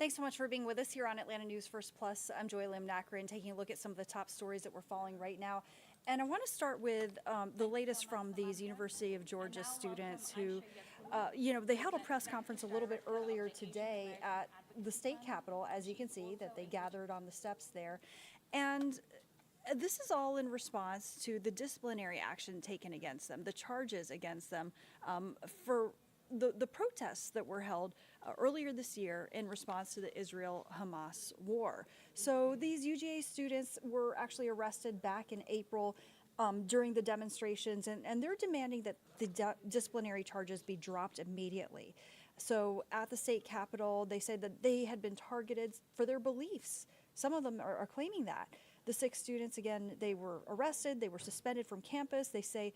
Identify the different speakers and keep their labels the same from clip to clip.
Speaker 1: Thanks so much for being with us here on Atlanta News First Plus. I'm Joy Lim-Nakrin, taking a look at some of the top stories that we're following right now. And I want to start with the latest from these University of Georgia students who, they held a press conference a little bit earlier today at the state capitol, as you can see, that they gathered on the steps there. And this is all in response to the disciplinary action taken against them, the charges against them for the protests that were held earlier this year in response to the Israel-Hamas war. So these UGA students were actually arrested back in April during the demonstrations, and they're demanding that the disciplinary charges be dropped immediately. So at the state capitol, they said that they had been targeted for their beliefs. Some of them are claiming that. The 6 students, again, they were arrested, they were suspended from campus. They say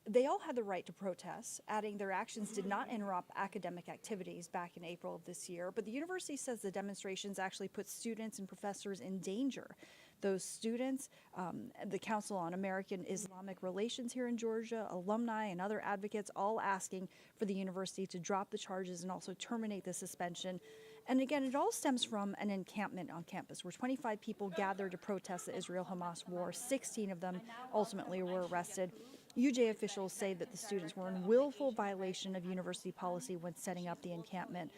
Speaker 1: they all had the right to protest, adding their actions did not interrupt academic activities back in April of this year. But the university says the demonstrations actually put students and professors in danger. Those students, the Council on American Islamic Relations here in Georgia, alumni, and other advocates all asking for the university to drop the charges and also terminate the suspension. And again, it all stems from an encampment on campus where 25 people gathered to protest the Israel-Hamas war. 16 of them ultimately were arrested. UJ officials say that the students were in willful violation of university policy when setting up the encampment.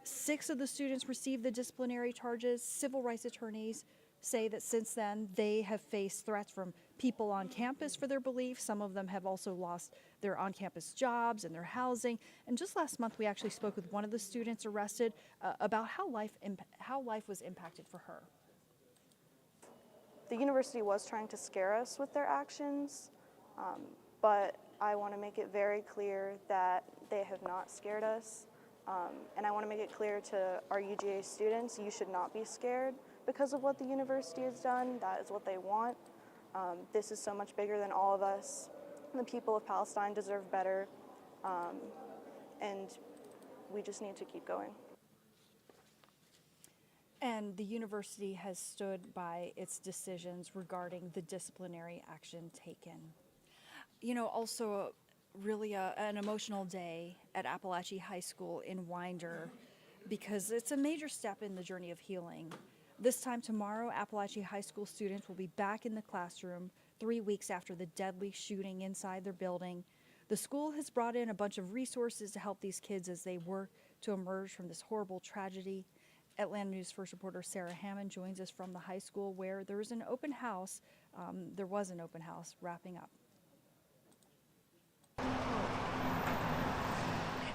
Speaker 1: 6 of the students received the disciplinary charges. Civil rights attorneys say that since then they have faced threats from people on campus for their beliefs. Some of them have also lost their on-campus jobs and their housing. And just last month we actually spoke with one of the students arrested about how life was impacted for her.
Speaker 2: The university was trying to scare us with their actions. But I want to make it very clear that they have not scared us. And I want to make it clear to our UGA students, you should not be scared because of what the university has done. That is what they want. This is so much bigger than all of us. The people of Palestine deserve better. And we just need to keep going.
Speaker 1: And the university has stood by its decisions regarding the disciplinary action taken. You know, also really an emotional day at Appalachian High School in Winder because it's a major step in the journey of healing. This time tomorrow, Appalachian High School students will be back in the classroom 3 weeks after the deadly shooting inside their building. The school has brought in a bunch of resources to help these kids as they work to emerge from this horrible tragedy. Atlanta News First reporter Sarah Hammond joins us from the high school where there was an open house wrapping up.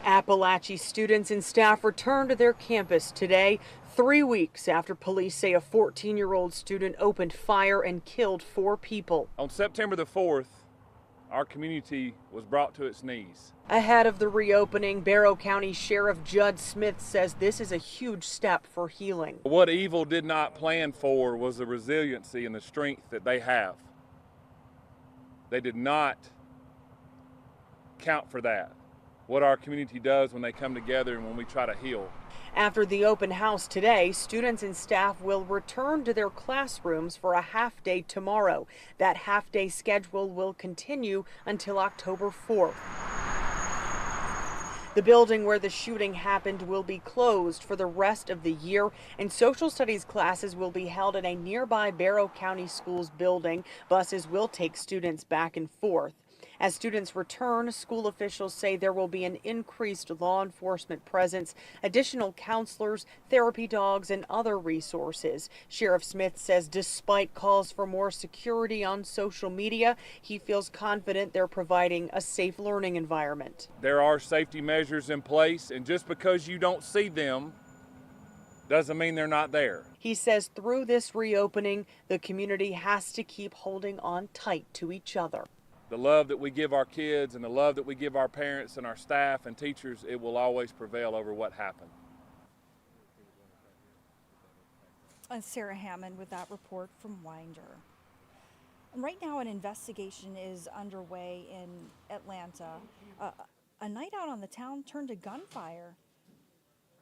Speaker 3: Appalachia students and staff returned to their campus today, 3 weeks after police say a 14-year-old student opened fire and killed 4 people.
Speaker 4: On September the 4th, our community was brought to its knees.
Speaker 3: Ahead of the reopening, Barrow County Sheriff Judd Smith says this is a huge step for healing.
Speaker 4: What evil did not plan for was the resiliency and the strength that they have. They did not count for that. What our community does when they come together and when we try to heal.
Speaker 3: After the open house today, students and staff will return to their classrooms for a half-day tomorrow. That half-day schedule will continue until October 4th. The building where the shooting happened will be closed for the rest of the year, and social studies classes will be held at a nearby Barrow County Schools building. Buses will take students back and forth. As students return, school officials say there will be an increased law enforcement presence, additional counselors, therapy dogs, and other resources. Sheriff Smith says despite calls for more security on social media, he feels confident they're providing a safe learning environment.
Speaker 4: There are safety measures in place, and just because you don't see them doesn't mean they're not there.
Speaker 3: He says through this reopening, the community has to keep holding on tight to each other.
Speaker 4: The love that we give our kids and the love that we give our parents and our staff and teachers, it will always prevail over what happened.
Speaker 1: And Sarah Hammond with that report from Winder. And right now an investigation is underway in Atlanta. A night out on the town turned to gunfire.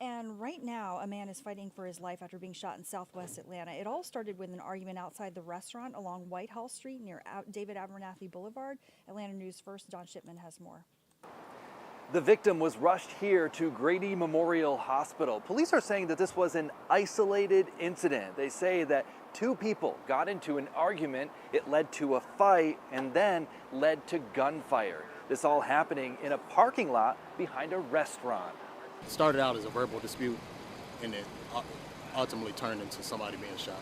Speaker 1: And right now, a man is fighting for his life after being shot in southwest Atlanta. It all started with an argument outside the restaurant along West Whitehall Street near David Abernathy Boulevard. Atlanta News First, Don Shipman has more.
Speaker 5: The victim was rushed here to Grady Memorial Hospital. Police are saying that this was an isolated incident. They say that two people got into an argument, it led to a fight, and then led to gunfire. This all happening in a parking lot behind a restaurant.
Speaker 6: It started out as a verbal dispute, and it ultimately turned into somebody being shot.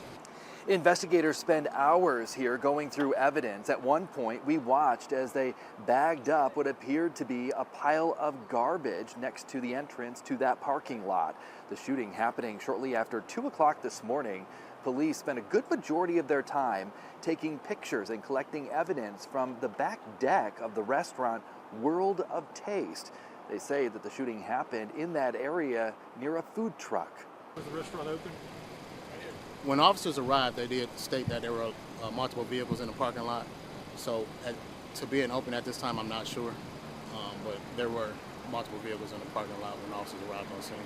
Speaker 5: Investigators spend hours here going through evidence. At one point, we watched as they bagged up what appeared to be a pile of garbage next to the entrance to that parking lot. The shooting happening shortly after 2 o'clock this morning. Police spent a good majority of their time taking pictures and collecting evidence from the back deck of the restaurant World of Taste. They say that the shooting happened in that area near a food truck.
Speaker 7: Was the restaurant open?
Speaker 6: When officers arrived, they did state that there were multiple vehicles in the parking lot. So to being open at this time, I'm not sure. But there were multiple vehicles in the parking lot when officers arrived on scene.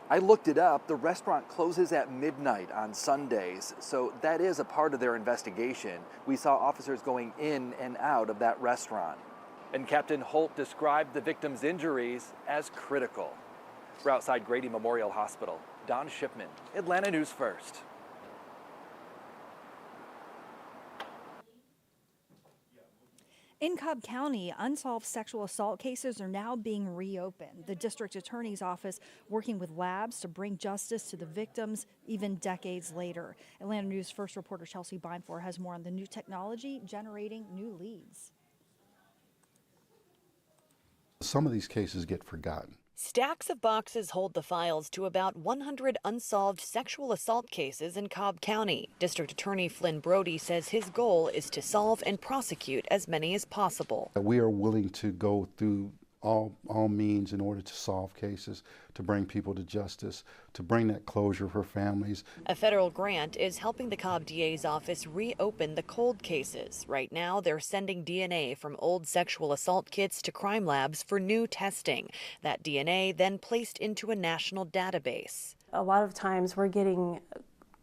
Speaker 5: I looked it up. The restaurant closes at midnight on Sundays, so that is a part of their investigation. We saw officers going in and out of that restaurant. And Captain Holt described the victim's injuries as critical. We're outside Grady Memorial Hospital. Don Shipman, Atlanta News First.
Speaker 1: In Cobb County, unsolved sexual assault cases are now being reopened. The district attorney's office working with labs to bring justice to the victims even decades later. Atlanta News First reporter Chelsea Beinfor has more on the new technology generating new leads.
Speaker 8: Some of these cases get forgotten.
Speaker 3: Stacks of boxes hold the files to about 100 unsolved sexual assault cases in Cobb County. District Attorney Flynn Brody says his goal is to solve and prosecute as many as possible.
Speaker 8: We are willing to go through all means in order to solve cases, to bring people to justice, to bring that closure for families.
Speaker 3: A federal grant is helping the Cobb DA's office reopen the cold cases. Right now, they're sending DNA from old sexual assault kits to crime labs for new testing. That DNA then placed into a national database.
Speaker 9: A lot of times we're getting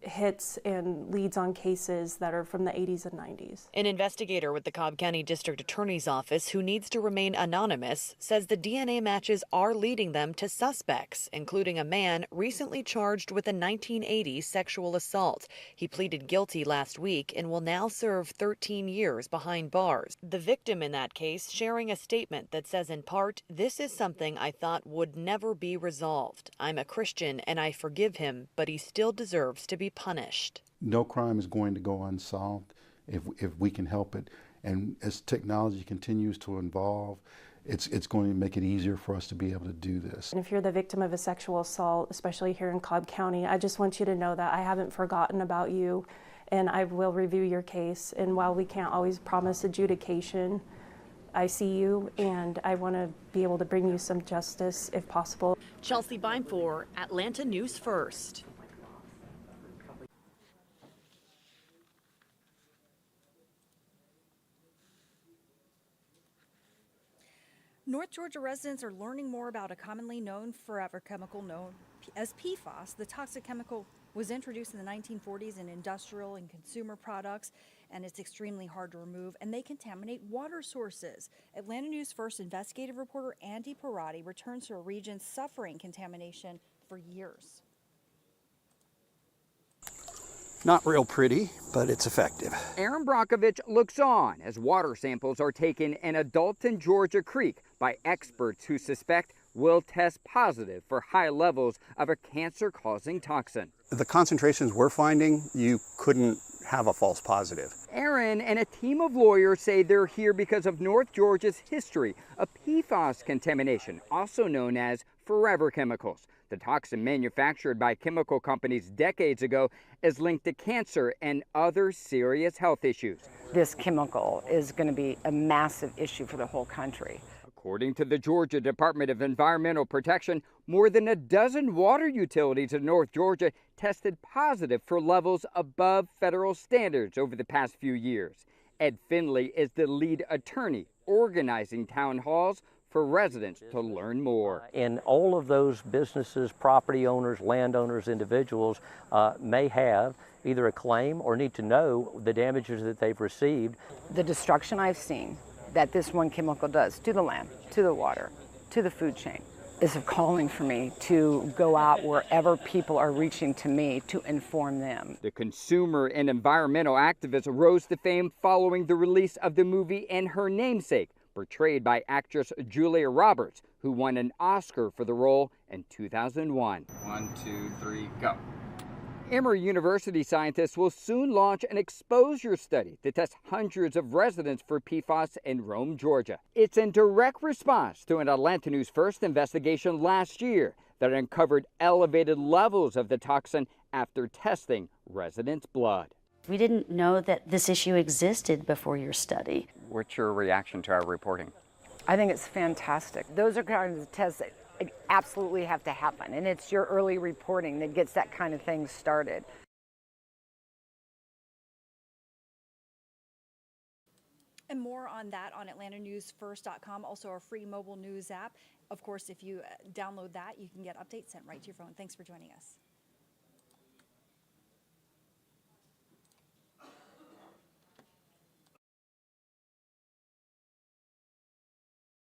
Speaker 9: hits and leads on cases that are from the 80s and 90s.
Speaker 3: An investigator with the Cobb County District Attorney's Office, who needs to remain anonymous, says the DNA matches are leading them to suspects, including a man recently charged with a 1980 sexual assault. He pleaded guilty last week and will now serve 13 years behind bars. The victim in that case sharing a statement that says in part, "This is something I thought would never be resolved. I'm a Christian and I forgive him, but he still deserves to be punished."
Speaker 8: No crime is going to go unsolved if we can help it. And as technology continues to evolve, it's going to make it easier for us to be able to do this.
Speaker 9: And if you're the victim of a sexual assault, especially here in Cobb County, I just want you to know that I haven't forgotten about you, and I will review your case. And while we can't always promise adjudication, I see you, and I want to be able to bring you some justice if possible.
Speaker 3: Chelsea Beinfor, Atlanta News First.
Speaker 1: North Georgia residents are learning more about a commonly known forever chemical known as PFAS. The toxic chemical was introduced in the 1940s in industrial and consumer products, and it's extremely hard to remove, and they contaminate water sources. Atlanta News First investigative reporter Andy Parati returns to a region suffering contamination for years.
Speaker 10: Not real pretty, but it's effective.
Speaker 11: Aaron Brockovich looks on as water samples are taken in Adulton, Georgia Creek by experts who suspect will test positive for high levels of a cancer-causing toxin.
Speaker 10: The concentrations we're finding, you couldn't have a false positive.
Speaker 11: Aaron and a team of lawyers say they're here because of North Georgia's history of PFAS contamination, also known as forever chemicals. The toxin manufactured by chemical companies decades ago is linked to cancer and other serious health issues.
Speaker 12: This chemical is going to be a massive issue for the whole country.
Speaker 11: According to the Georgia Department of Environmental Protection, more than a dozen water utilities in North Georgia tested positive for levels above federal standards over the past few years. Ed Finley is the lead attorney organizing town halls for residents to learn more.
Speaker 13: And all of those businesses, property owners, landowners, individuals may have either a claim or need to know the damages that they've received.
Speaker 12: The destruction I've seen that this one chemical does to the land, to the water, to the food chain is calling for me to go out wherever people are reaching to me to inform them.
Speaker 11: The consumer and environmental activist rose to fame following the release of the movie And Her Namesake, portrayed by actress Julia Roberts, who won an Oscar for the role in 2001.
Speaker 7: 1, 2, 3, go.
Speaker 11: Emory University scientists will soon launch an exposure study to test hundreds of residents for PFAS in Rome, Georgia. It's in direct response to an Atlanta News First investigation last year that uncovered elevated levels of the toxin after testing residents' blood.
Speaker 14: We didn't know that this issue existed before your study.
Speaker 7: What's your reaction to our reporting?
Speaker 12: I think it's fantastic. Those are kinds of tests that absolutely have to happen, and it's your early reporting that gets that kind of thing started.
Speaker 1: And more on that on AtlantaNewsFirst.com, also our free mobile news app. Of course, if you download that, you can get updates sent right to your phone. Thanks for joining us.